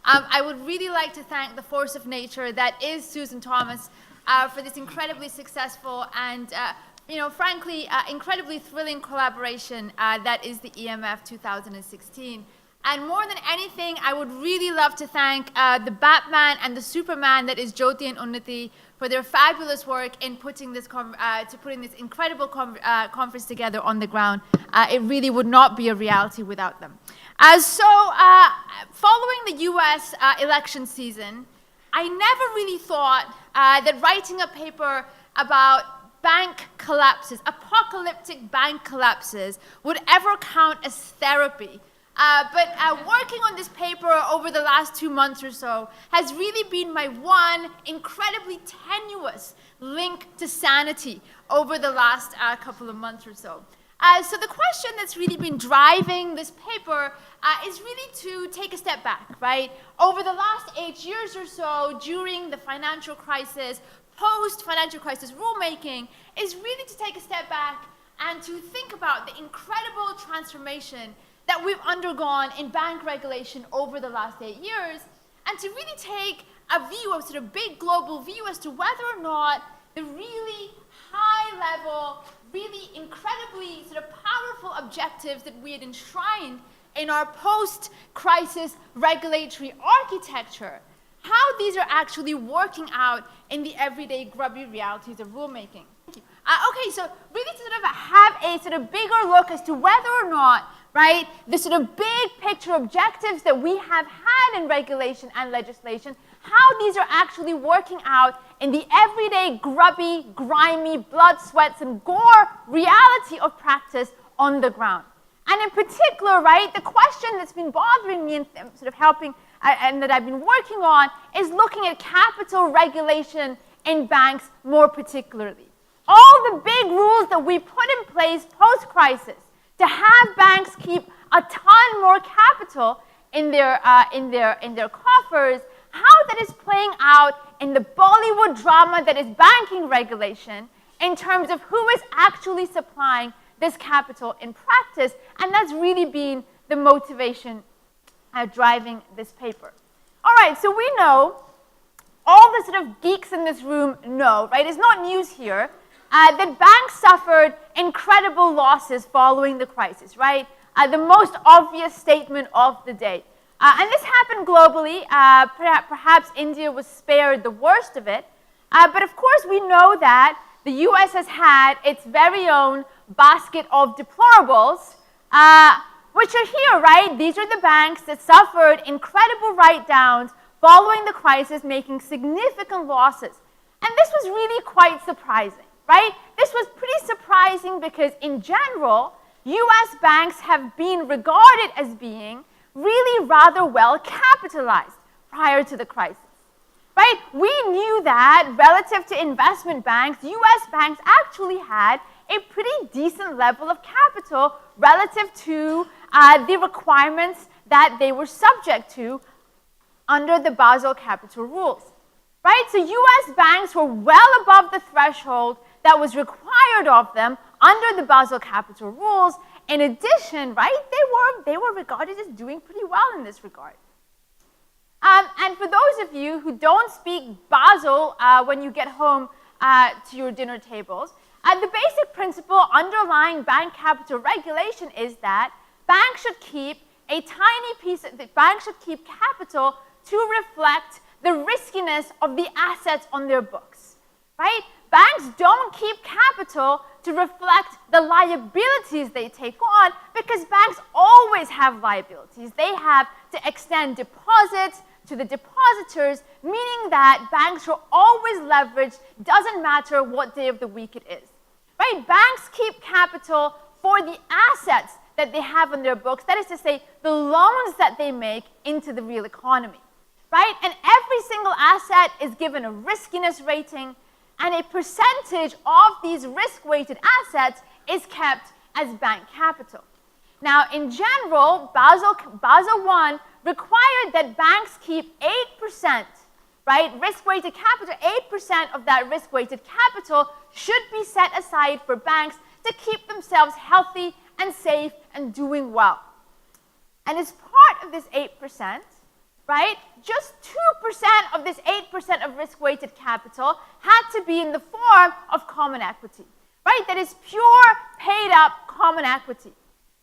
I would really like to thank the force of nature that is Susan Thomas for this incredibly successful and, frankly, incredibly thrilling collaboration that is the EMF 2016. And more than anything, I would really love to thank the Batman and the Superman that is Jyoti and Unnati for their fabulous work in putting this incredible conference together on the ground. It really would not be a reality without them. Following the US election season, I never really thought that writing a paper about bank collapses, apocalyptic bank collapses, would ever count as therapy. But working on this paper over the last 2 months or so has really been my one incredibly tenuous link to sanity over the last couple of months or so. So the question that's really been driving this paper is really to take a step back, right? Over the last 8 years or so, during the financial crisis, post-financial crisis rulemaking, is really to take a step back and to think about the incredible transformation that we've undergone in bank regulation over the last 8 years, and to really take a view, a sort of big global view as to whether or not the really high-level, really incredibly sort of powerful objectives that we had enshrined in our post-crisis regulatory architecture, how these are actually working out in the everyday grubby realities of rulemaking. Okay, so really to sort of have a sort of bigger look as to whether or not, right, the sort of big picture objectives that we have had in regulation and legislation, how these are actually working out in the everyday grubby, grimy, blood, sweats, and gore reality of practice on the ground. And in particular, right, the question that's been bothering me and sort of helping and that I've been working on is looking at capital regulation in banks more particularly. All the big rules that we put in place post-crisis to have banks keep a ton more capital in their coffers, how that is playing out in the Bollywood drama that is banking regulation in terms of who is actually supplying this capital in practice, and that's really been the motivation driving this paper. All right, so we know, all the sort of geeks in this room know, right, it's not news here, that banks suffered incredible losses following the crisis, right? The most obvious statement of the day. And this happened globally. Perhaps India was spared the worst of it. But of course, we know that the US has had its very own basket of deplorables, which are here, right? These are the banks that suffered incredible write-downs following the crisis, making significant losses. And this was really quite surprising, right? This was pretty surprising because, in general, US banks have been regarded as being really rather well capitalized prior to the crisis, right? We knew that relative to investment banks, US banks actually had a pretty decent level of capital relative to the requirements that they were subject to under the Basel capital rules, right? So US banks were well above the threshold that was required of them under the Basel capital rules. In addition, right, they were regarded as doing pretty well in this regard. And for those of you who don't speak Basel when you get home to your dinner tables, the basic principle underlying bank capital regulation is that banks should keep capital to reflect the riskiness of the assets on their books, right? Banks don't keep capital to reflect the liabilities they take on because banks always have liabilities. They have to extend deposits to the depositors, meaning that banks are always leveraged, doesn't matter what day of the week it is, right? Banks keep capital for the assets that they have on their books, that is to say, the loans that they make into the real economy, right? And every single asset is given a riskiness rating, and a percentage of these risk-weighted assets is kept as bank capital. Now, in general, Basel I required that banks keep 8%, right, risk-weighted capital. 8% of that risk-weighted capital should be set aside for banks to keep themselves healthy and safe and doing well. And as part of this 8%, right? Just 2% of this 8% of risk-weighted capital had to be in the form of common equity, right? That is pure, paid-up common equity.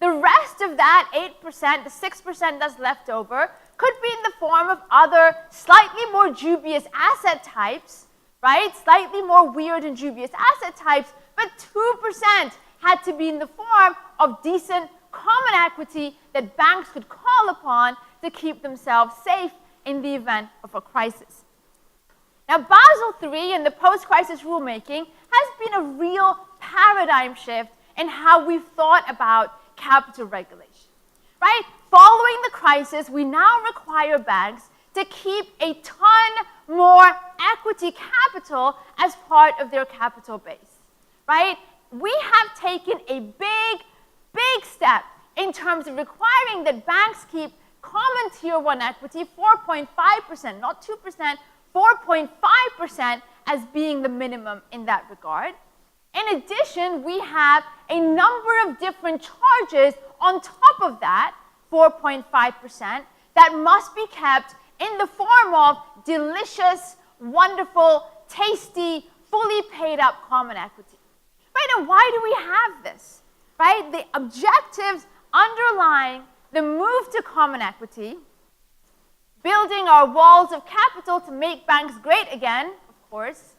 The rest of that 8%, the 6% that's left over, could be in the form of other slightly more dubious asset types, right? Slightly more weird and dubious asset types, but 2% had to be in the form of decent common equity that banks could call upon to keep themselves safe in the event of a crisis. Now, Basel III and the post-crisis rulemaking has been a real paradigm shift in how we've thought about capital regulation, right? Following the crisis, we now require banks to keep a ton more equity capital as part of their capital base, right? We have taken a big step in terms of requiring that banks keep common tier 1 equity, 4.5%, not 2%, 4.5% as being the minimum in that regard. In addition, we have a number of different charges on top of that, 4.5%, that must be kept in the form of delicious, wonderful, tasty, fully paid up common equity. Right, and why do we have this? Right, the objectives underlying the move to common equity, building our walls of capital to make banks great again, of course,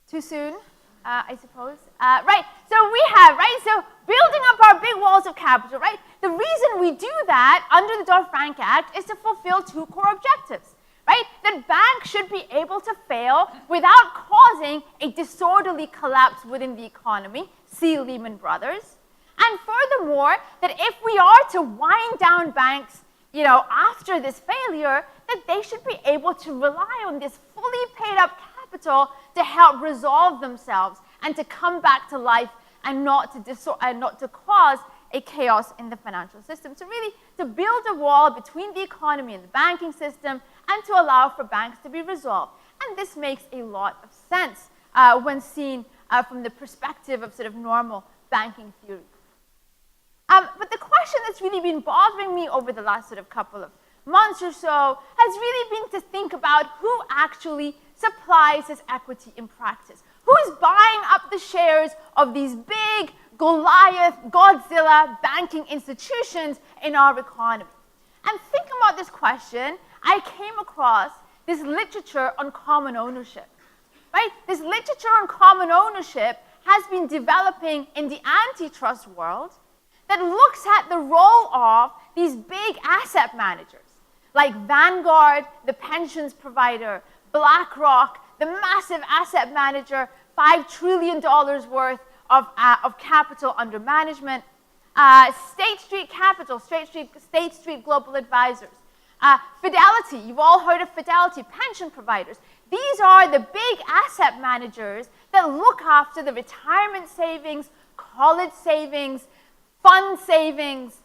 too soon, I suppose. Right, so we have, right, so building up our big walls of capital, right? The reason we do that under the Dodd-Frank Act is to fulfill two core objectives, right? That banks should be able to fail without causing a disorderly collapse within the economy, see Lehman Brothers. And furthermore, that if we are to wind down banks, after this failure, that they should be able to rely on this fully paid up capital to help resolve themselves and to come back to life and not to cause a chaos in the financial system. So really, to build a wall between the economy and the banking system and to allow for banks to be resolved. And this makes a lot of sense when seen from the perspective of sort of normal banking theory. But the question that's really been bothering me over the last sort of couple of months or so has really been to think about who actually supplies this equity in practice. Who is buying up the shares of these big Goliath, Godzilla banking institutions in our economy? And thinking about this question, I came across this literature on common ownership. Right? This literature on common ownership has been developing in the antitrust world that looks at the role of these big asset managers, like Vanguard, the pensions provider, BlackRock, the massive asset manager, $5 trillion worth of capital under management, State Street Capital, State Street Global Advisors, Fidelity, you've all heard of Fidelity, pension providers. These are the big asset managers that look after the retirement savings, college savings, fund savings,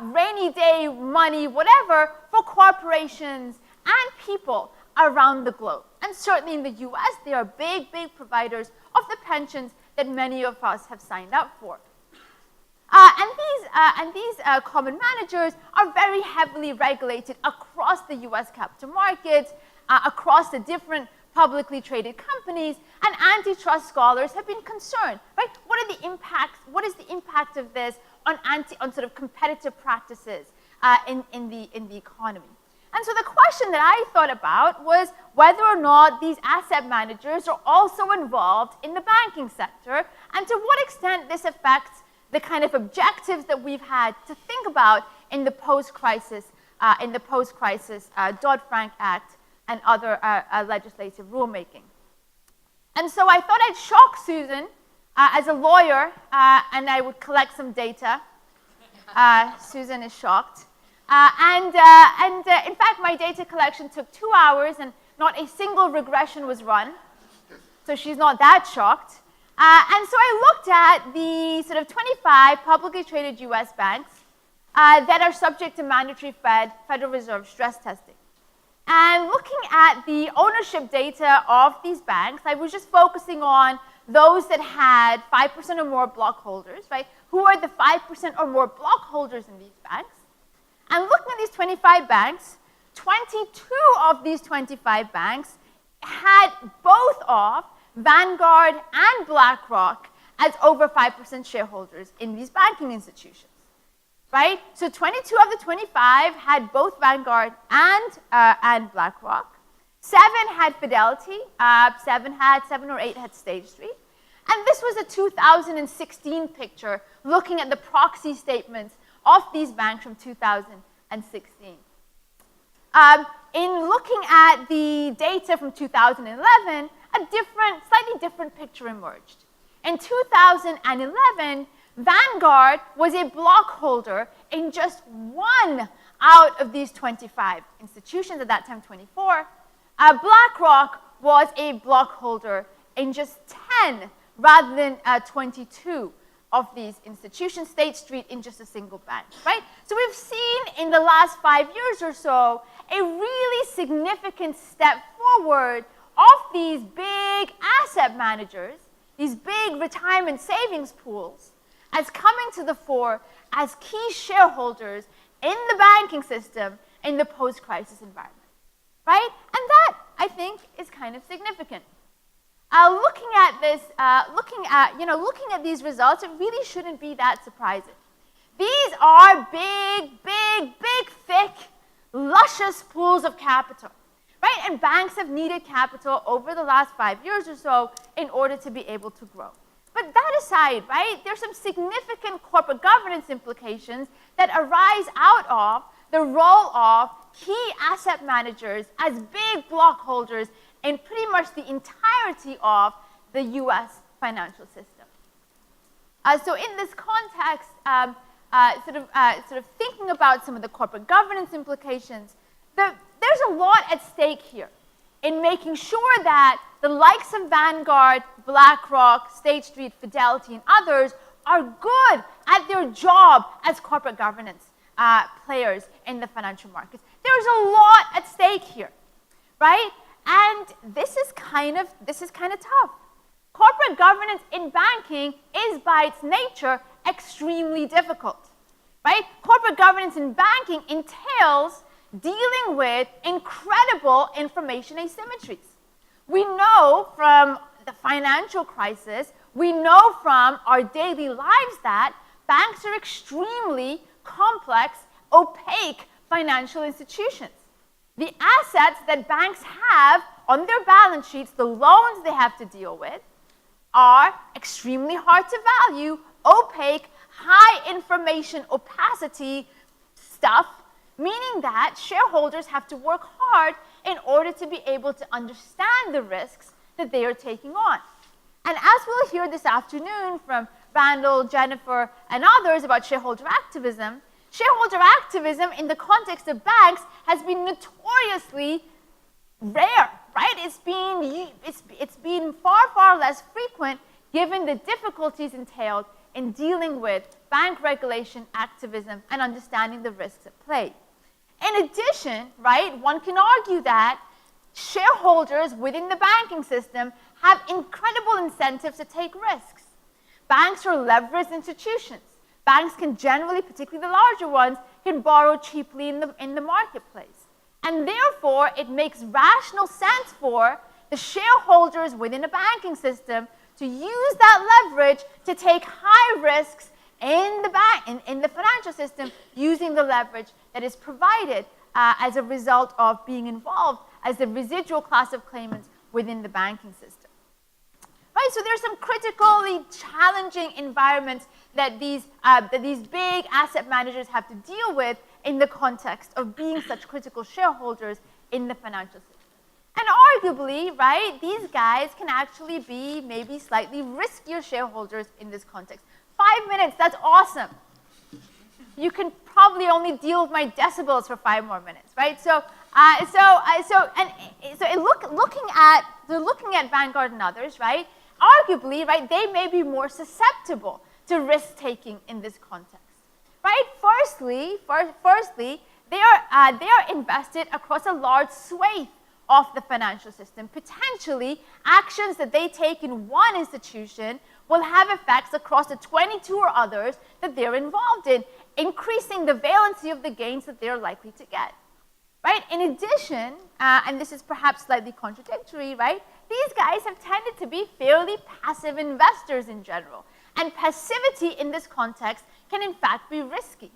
rainy day money, whatever, for corporations and people around the globe. And certainly in the US, they are big providers of the pensions that many of us have signed up for. And these common managers are very heavily regulated across the US capital markets, across the different publicly traded companies, and antitrust scholars have been concerned, right? What is the impact of this on sort of competitive practices in the economy? And so the question that I thought about was whether or not these asset managers are also involved in the banking sector, and to what extent this affects the kind of objectives that we've had to think about in the post-crisis Dodd-Frank Act and other legislative rulemaking. And so I thought I'd shock Susan as a lawyer, and I would collect some data. Susan is shocked. And in fact, my data collection took 2 hours, and not a single regression was run. So she's not that shocked. And so I looked at the sort of 25 publicly traded US banks that are subject to mandatory Federal Reserve stress testing. And looking at the ownership data of these banks, I was just focusing on those that had 5% or more block holders, right? Who are the 5% or more block holders in these banks? And looking at these 25 banks, 22 of these 25 banks had both of Vanguard and BlackRock as over 5% shareholders in these banking institutions, right? So 22 of the 25 had both Vanguard and BlackRock. 7 had Fidelity. 7 or 8 had State Street. And this was a 2016 picture looking at the proxy statements of these banks from 2016. In looking at the data from 2011, slightly different picture emerged. In 2011, Vanguard was a block holder in just 1 out of these 25 institutions, at that time 24. BlackRock was a block holder in just 10 rather than 22 of these institutions, State Street in just a single bank, right? So we've seen in the last 5 years or so a really significant step forward of these big asset managers, these big retirement savings pools, as coming to the fore as key shareholders in the banking system in the post-crisis environment, right? And that, I think, is kind of significant. Looking at these results, it really shouldn't be that surprising. These are big, thick, luscious pools of capital, right? And banks have needed capital over the last 5 years or so in order to be able to grow. But that aside, right, there's some significant corporate governance implications that arise out of the role of key asset managers as big block holders in pretty much the entirety of the US financial system. So in this context, sort of thinking about some of the corporate governance implications, there's a lot at stake here in making sure that the likes of Vanguard, BlackRock, State Street, Fidelity, and others are good at their job as corporate governance players in the financial markets. There's a lot at stake here, right? And this is kind of tough. Corporate governance in banking is, by its nature, extremely difficult, right? Corporate governance in banking entails dealing with incredible information asymmetries. We know from the financial crisis, we know from our daily lives that banks are extremely complex, opaque financial institutions. The assets that banks have on their balance sheets, the loans they have to deal with, are extremely hard to value, opaque, high information opacity stuff, meaning that shareholders have to work hard in order to be able to understand the risks that they are taking on. And as we'll hear this afternoon from Randall, Jennifer, and others about shareholder activism in the context of banks has been notoriously rare, right? It's been far less frequent given the difficulties entailed in dealing with bank regulation, activism, and understanding the risks at play. In addition, right, one can argue that shareholders within the banking system have incredible incentives to take risks. Banks are leveraged institutions. Banks can generally, particularly the larger ones, can borrow cheaply in the marketplace. And therefore, it makes rational sense for the shareholders within a banking system to use that leverage to take high risks in the financial system using the leverage that is provided as a result of being involved as the residual class of claimants within the banking system. Right, so there's some critically challenging environments that these big asset managers have to deal with in the context of being such critical shareholders in the financial system. And arguably, right, these guys can actually be maybe slightly riskier shareholders in this context. 5 minutes, that's awesome. You can probably only deal with my decibels for 5 more minutes, right? Looking at Vanguard and others, right? Arguably, right, they may be more susceptible to risk-taking in this context, right? Firstly, they are invested across a large swathe of the financial system. Potentially, actions that they take in one institution will have effects across the 22 or others that they're involved in, increasing the valency of the gains that they're likely to get. right? In addition, and this is perhaps slightly contradictory, right? These guys have tended to be fairly passive investors in general. And passivity in this context can in fact be risky,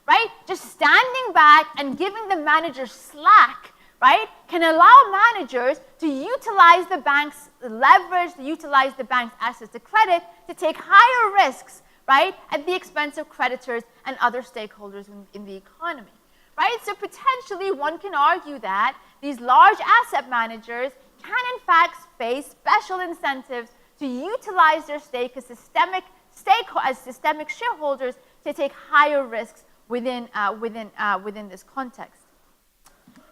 right? Just standing back and giving the manager slack, right, can allow managers to utilize the bank's leverage, to utilize the bank's access to credit, to take higher risks, right, at the expense of creditors and other stakeholders in the economy, right? So potentially one can argue that these large asset managers can in fact face special incentives to utilize their stake as systemic shareholders to take higher risks within this context.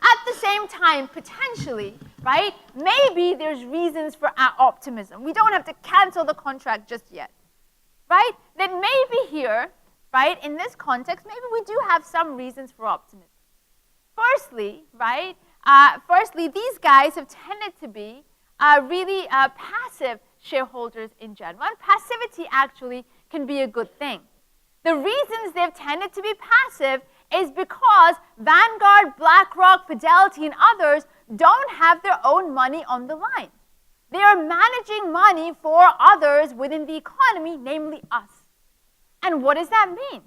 At the same time, potentially, right, maybe there's reasons for optimism. We don't have to cancel the contract just yet, right? That maybe here, right, in this context, maybe we do have some reasons for optimism. Firstly, right, these guys have tended to be really passive shareholders in general, and passivity actually can be a good thing. The reasons they've tended to be passive is because Vanguard, BlackRock, Fidelity, and others don't have their own money on the line. They are managing money for others within the economy, namely us. And what does that mean?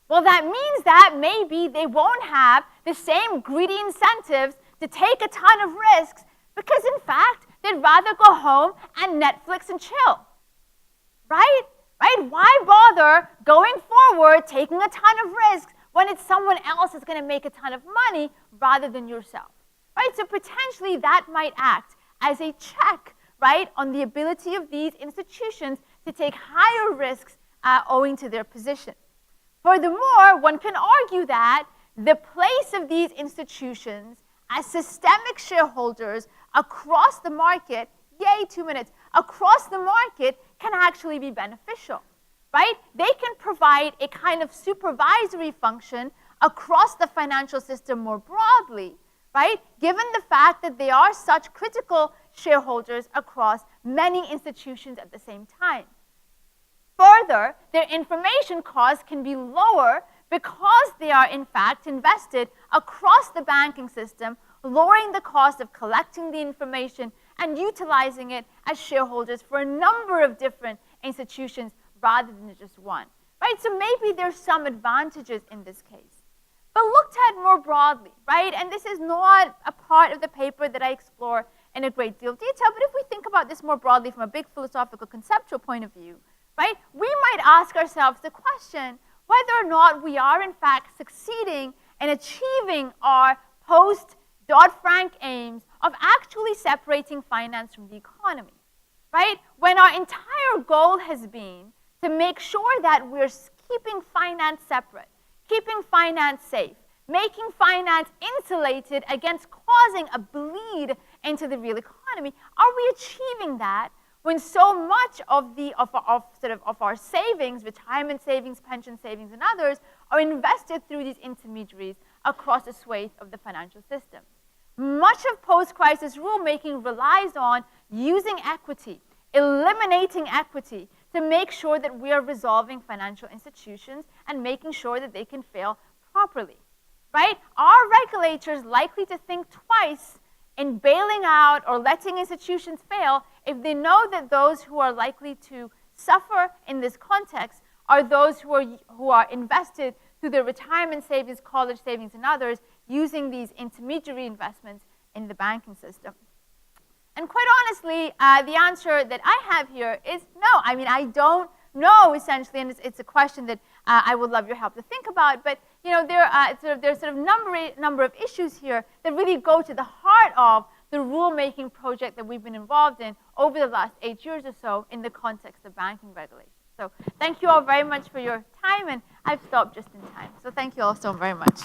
Well, that means that maybe they won't have the same greedy incentives to take a ton of risks because, in fact, they'd rather go home and Netflix and chill, right? Right? Why bother going forward, taking a ton of risks when it's someone else that's going to make a ton of money rather than yourself, right? So potentially that might act as a check, right, on the ability of these institutions to take higher risks owing to their position. Furthermore, one can argue that the place of these institutions as systemic shareholders across the market, across the market can actually be beneficial, right? They can provide a kind of supervisory function across the financial system more broadly, right? Given the fact that they are such critical shareholders across many institutions at the same time. Further, their information costs can be lower because they are in fact invested across the banking system, lowering the cost of collecting the information and utilizing it as shareholders for a number of different institutions rather than just one, right? So maybe there's some advantages in this case. But looked at more broadly, right? And this is not a part of the paper that I explore in a great deal of detail, but if we think about this more broadly from a big philosophical conceptual point of view, right? We might ask ourselves the question whether or not we are in fact succeeding in achieving our post-Dodd-Frank aims of actually separating finance from the economy, right? When our entire goal has been to make sure that we're keeping finance separate, keeping finance safe, making finance insulated against causing a bleed into the real economy, are we achieving that when so much of our savings, retirement savings, pension savings, and others are invested through these intermediaries across a swathe of the financial system? Much of post-crisis rulemaking relies on using equity, eliminating equity to make sure that we are resolving financial institutions and making sure that they can fail properly, right? Are regulators likely to think twice in bailing out or letting institutions fail if they know that those who are likely to suffer in this context are those who are invested through their retirement savings, college savings, and others using these intermediary investments in the banking system? And quite honestly, the answer that I have here is no. I mean, I don't know, essentially, and it's a question that I would love your help to think about. But you know, there's sort of number of issues here that really go to the heart of the rulemaking project that we've been involved in over the last 8 years or so in the context of banking regulation. So thank you all very much for your time, and I've stopped just in time. So thank you all so very much.